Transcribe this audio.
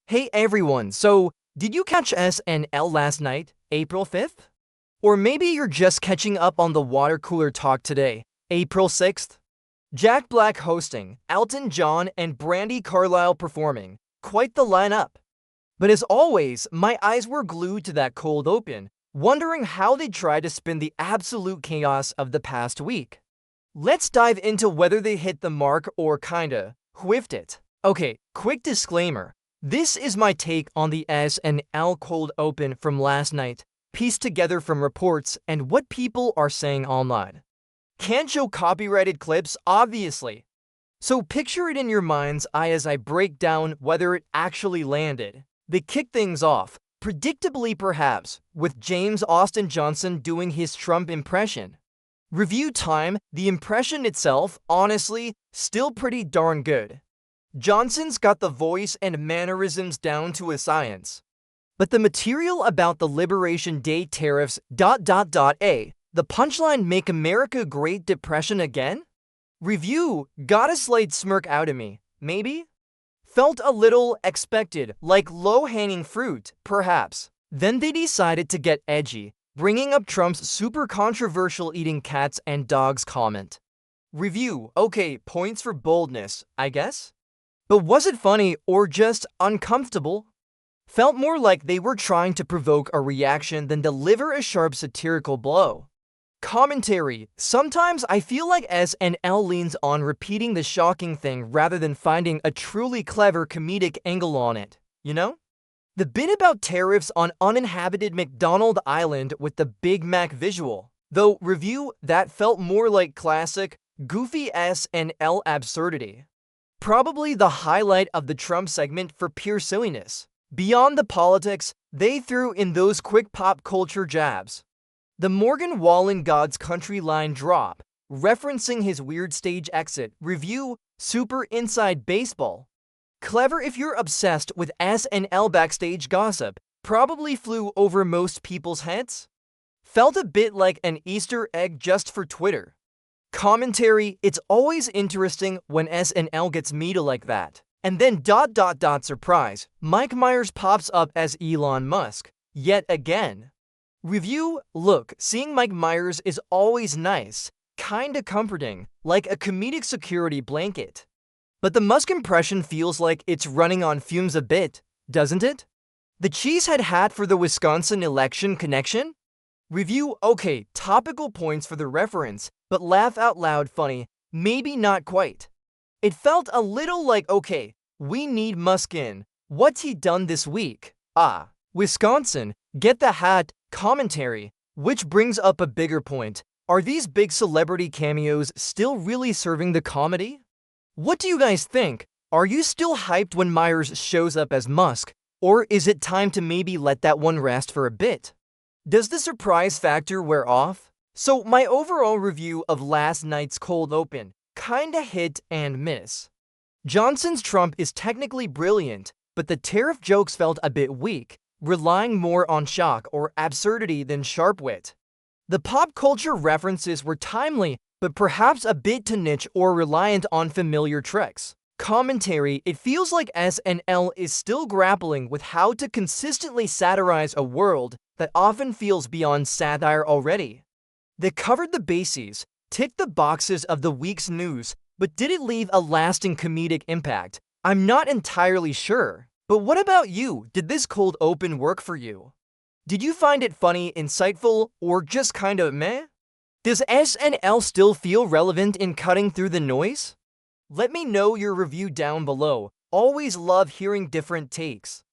Hey everyone, so did you catch SNL last night, April 5th? Or maybe you're just catching up on the water cooler talk today, April 6th? Jack Black hosting, Elton John and Brandi Carlile performing. Quite the lineup. But as always, my eyes were glued to that cold open, wondering how they tried to spin the absolute chaos of the past week. Let's dive into whether they hit the mark or kinda whiffed it. Okay, quick disclaimer. This is my take on the SNL cold open from last night, pieced together from reports and what people are saying online. Can't show copyrighted clips, obviously. So picture it in your mind's eye as I break down whether it actually landed. They kick things off, predictably perhaps, with James Austin Johnson doing his Trump impression. Review time, the impression itself, honestly, still pretty darn good. Johnson's got the voice and mannerisms down to a science. But the material about the Liberation Day tariffs, the punchline Make America Great Depression Again? Review got a slight smirk out of me, maybe? Felt a little expected, like low-hanging fruit, perhaps. Then they decided to get edgy, bringing up Trump's super controversial eating cats and dogs comment. Review, okay, points for boldness, I guess? But was it funny or just uncomfortable? Felt more like they were trying to provoke a reaction than deliver a sharp satirical blow. Commentary. Sometimes I feel like SNL leans on repeating the shocking thing rather than finding a truly clever comedic angle on it, you know? The bit about tariffs on uninhabited McDonald Island with the Big Mac visual. Though, review, that felt more like classic, goofy SNL absurdity. Probably the highlight of the Trump segment for pure silliness. Beyond the politics, they threw in those quick pop culture jabs. The Morgan Wallen God's Country line drop, referencing his weird stage exit. Review, super inside baseball. Clever if you're obsessed with SNL backstage gossip, probably flew over most people's heads. Felt a bit like an Easter egg just for Twitter. Commentary, it's always interesting when SNL gets meta like that. And then surprise, Mike Myers pops up as Elon Musk, yet again. Review, look, seeing Mike Myers is always nice, kinda comforting, like a comedic security blanket. But the Musk impression feels like it's running on fumes a bit, doesn't it? The cheesehead hat for the Wisconsin election connection? Review, okay, topical points for the reference, but laugh out loud funny, maybe not quite. It felt a little like, okay, we need Musk in. What's he done this week? Wisconsin, get the hat, commentary. Which brings up a bigger point. Are these big celebrity cameos still really serving the comedy? What do you guys think? Are you still hyped when Myers shows up as Musk? Or is it time to maybe let that one rest for a bit? Does the surprise factor wear off? So my overall review of last night's cold open, kinda hit and miss. Johnson's Trump is technically brilliant, but the tariff jokes felt a bit weak, relying more on shock or absurdity than sharp wit. The pop culture references were timely, but perhaps a bit too niche or reliant on familiar tricks. Commentary, it feels like SNL is still grappling with how to consistently satirize a world that often feels beyond satire already. They covered the bases, ticked the boxes of the week's news, but did it leave a lasting comedic impact? I'm not entirely sure. But what about you? Did this cold open work for you? Did you find it funny, insightful, or just kind of meh? Does SNL still feel relevant in cutting through the noise? Let me know your review down below. Always love hearing different takes.